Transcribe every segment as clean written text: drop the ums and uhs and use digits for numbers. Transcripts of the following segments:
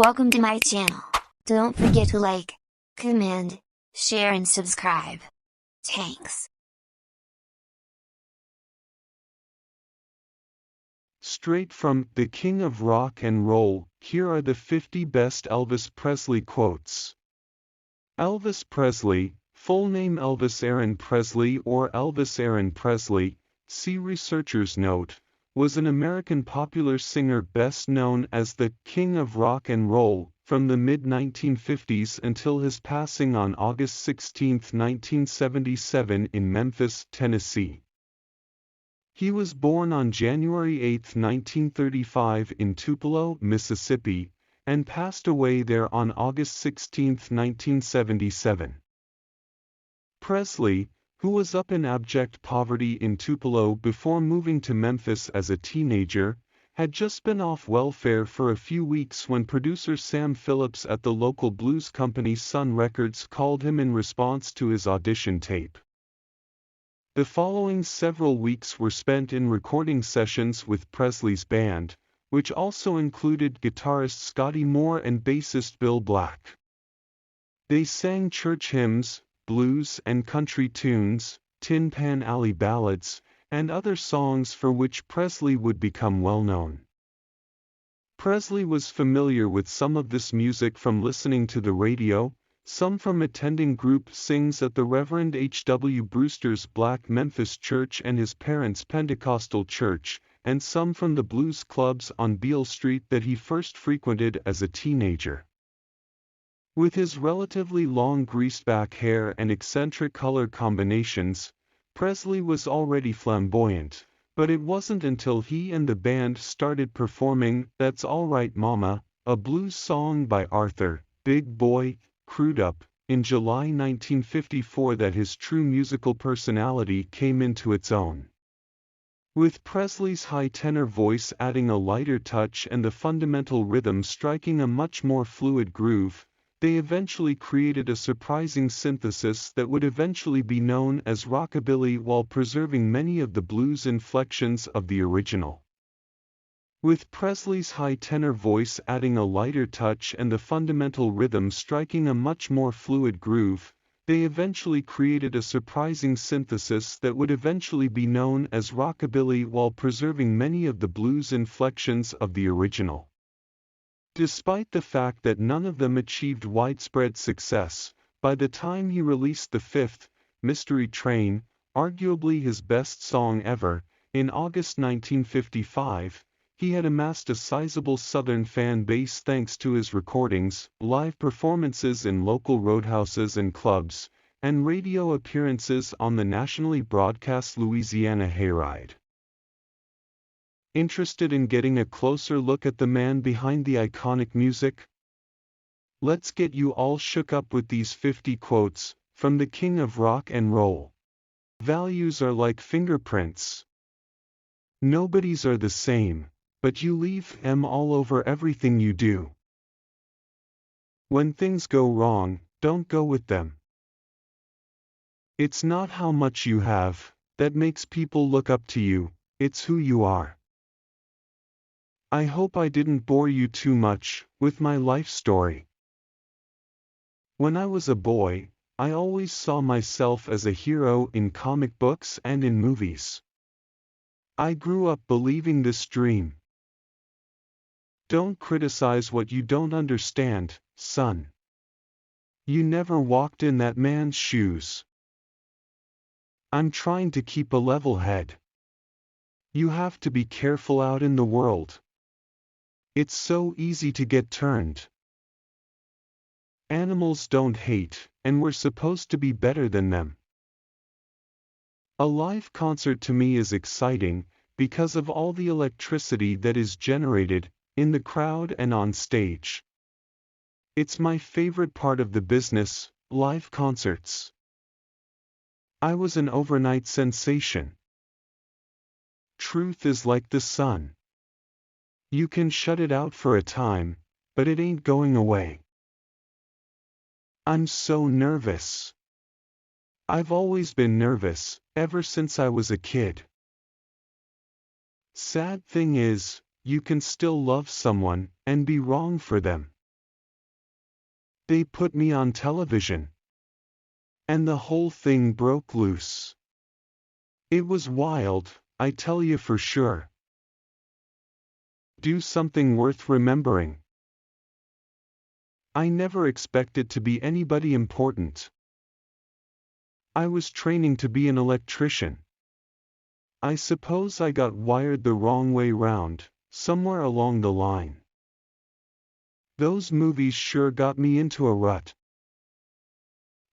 Welcome to my channel. Don't forget to like, comment, share and subscribe. Thanks. Straight from The King of Rock and Roll, here are the 50 best Elvis Presley quotes. Elvis Presley, full name Elvis Aaron Presley or Elvis Aaron Presley, see researcher's note, was an American popular singer best known as the King of Rock and Roll, from the mid-1950s until his passing on August 16, 1977 in Memphis, Tennessee. He was born on January 8, 1935 in Tupelo, Mississippi, and passed away there on August 16, 1977. Presley, who was up in abject poverty in Tupelo before moving to Memphis as a teenager, had just been off welfare for a few weeks when producer Sam Phillips at the local blues company Sun Records called him in response to his audition tape. The following several weeks were spent in recording sessions with Presley's band, which also included guitarist Scotty Moore and bassist Bill Black. They sang church hymns, blues and country tunes, Tin Pan Alley ballads, and other songs for which Presley would become well known. Presley was familiar with some of this music from listening to the radio, some from attending group sings at the Reverend H. W. Brewster's Black Memphis Church and his parents' Pentecostal church, and some from the blues clubs on Beale Street that he first frequented as a teenager. With his relatively long greased-back hair and eccentric color combinations, Presley was already flamboyant, but it wasn't until he and the band started performing That's All Right Mama, a blues song by Arthur, Big Boy, Crudup, in July 1954 that his true musical personality came into its own. With Presley's high tenor voice adding a lighter touch and the fundamental rhythm striking a much more fluid groove, they eventually created a surprising synthesis that would eventually be known as rockabilly while preserving many of the blues inflections of the original. With Presley's high tenor voice adding a lighter touch and the fundamental rhythm striking a much more fluid groove, they eventually created a surprising synthesis that would eventually be known as rockabilly while preserving many of the blues inflections of the original. Despite the fact that none of them achieved widespread success, by the time he released the fifth, Mystery Train, arguably his best song ever, in August 1955, he had amassed a sizable Southern fan base thanks to his recordings, live performances in local roadhouses and clubs, and radio appearances on the nationally broadcast Louisiana Hayride. Interested in getting a closer look at the man behind the iconic music? Let's get you all shook up with these 50 quotes from the King of Rock and Roll. Values are like fingerprints. Nobody's are the same, but you leave them all over everything you do. When things go wrong, don't go with them. It's not how much you have that makes people look up to you, it's who you are. I hope I didn't bore you too much with my life story. When I was a boy, I always saw myself as a hero in comic books and in movies. I grew up believing this dream. Don't criticize what you don't understand, son. You never walked in that man's shoes. I'm trying to keep a level head. You have to be careful out in the world. It's so easy to get turned. Animals don't hate, and we're supposed to be better than them. A live concert to me is exciting, because of all the electricity that is generated, in the crowd and on stage. It's my favorite part of the business, live concerts. I was an overnight sensation. Truth is like the sun. You can shut it out for a time, but it ain't going away. I'm so nervous. I've always been nervous, ever since I was a kid. Sad thing is, you can still love someone, and be wrong for them. They put me on television. And the whole thing broke loose. It was wild, I tell you for sure. Do something worth remembering. I never expected to be anybody important. I was training to be an electrician. I suppose I got wired the wrong way round, somewhere along the line. Those movies sure got me into a rut.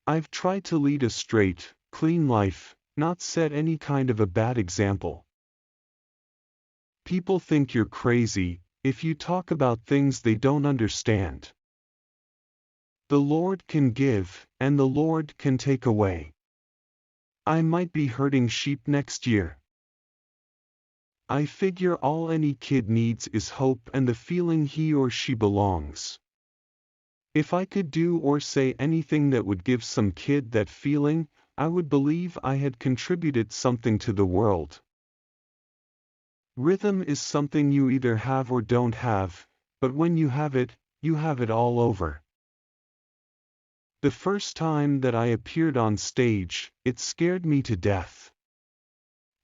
I've tried to lead a straight, clean life, not set any kind of a bad example. People think you're crazy if you talk about things they don't understand. The Lord can give, and the Lord can take away. I might be herding sheep next year. I figure all any kid needs is hope and the feeling he or she belongs. If I could do or say anything that would give some kid that feeling, I would believe I had contributed something to the world. Rhythm is something you either have or don't have, but when you have it all over. The first time that I appeared on stage, it scared me to death.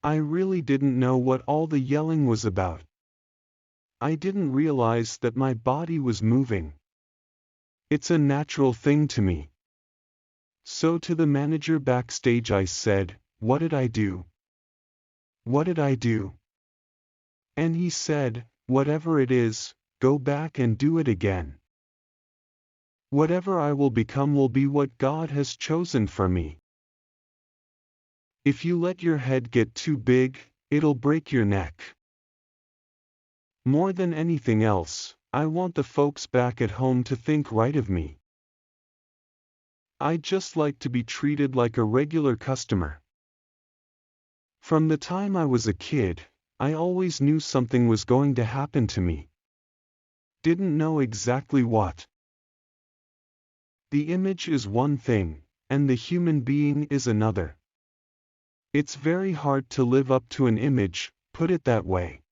I really didn't know what all the yelling was about. I didn't realize that my body was moving. It's a natural thing to me. So to the manager backstage I said, "What did I do? What did I do?" And he said, "Whatever it is, go back and do it again. Whatever I will become will be what God has chosen for me. If you let your head get too big, it'll break your neck." More than anything else, I want the folks back at home to think right of me. I'd just like to be treated like a regular customer. From the time I was a kid, I always knew something was going to happen to me. Didn't know exactly what. The image is one thing, and the human being is another. It's very hard to live up to an image, put it that way.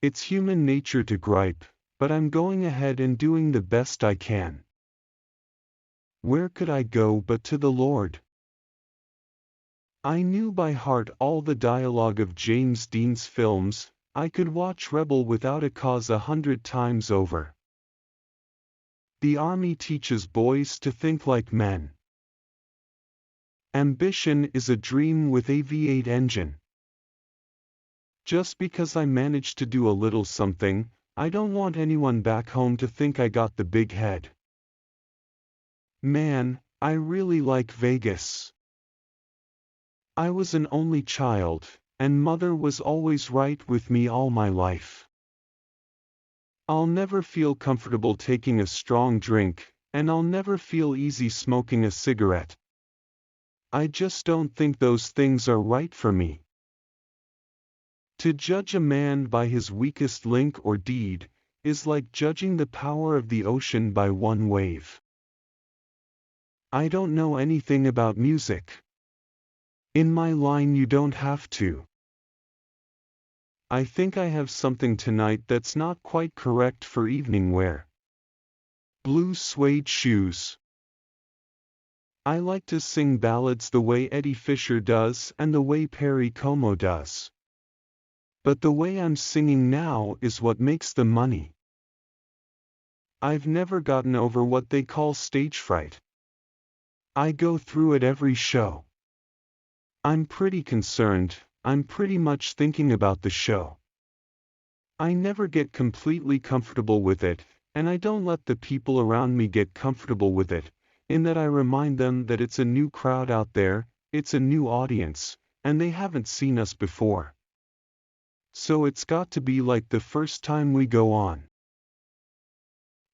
It's human nature to gripe, but I'm going ahead and doing the best I can. Where could I go but to the Lord? I knew by heart all the dialogue of James Dean's films. I could watch Rebel without a cause 100 times over. The Army teaches boys to think like men. Ambition is a dream with a V8 engine. Just because I managed to do a little something, I don't want anyone back home to think I got the big head. Man, I really like Vegas. I was an only child, and mother was always right with me all my life. I'll never feel comfortable taking a strong drink, and I'll never feel easy smoking a cigarette. I just don't think those things are right for me. To judge a man by his weakest link or deed is like judging the power of the ocean by one wave. I don't know anything about music. In my line you don't have to. I think I have something tonight that's not quite correct for evening wear. Blue suede shoes. I like to sing ballads the way Eddie Fisher does and the way Perry Como does. But the way I'm singing now is what makes the money. I've never gotten over what they call stage fright. I go through it every show. I'm pretty concerned, I'm pretty much thinking about the show. I never get completely comfortable with it, and I don't let the people around me get comfortable with it, in that I remind them that it's a new crowd out there, it's a new audience, and they haven't seen us before. So it's got to be like the first time we go on.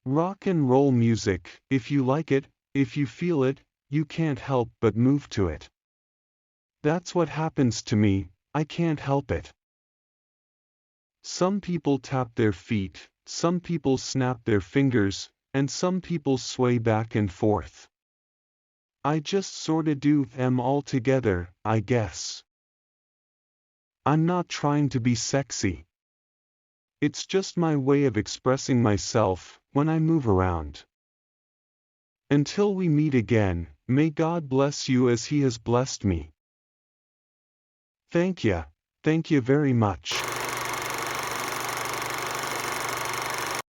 Rock and roll music, if you like it, if you feel it, you can't help but move to it. That's what happens to me, I can't help it. Some people tap their feet, some people snap their fingers, and some people sway back and forth. I just sorta do them all together, I guess. I'm not trying to be sexy. It's just my way of expressing myself when I move around. Until we meet again, may God bless you as He has blessed me. Thank you very much.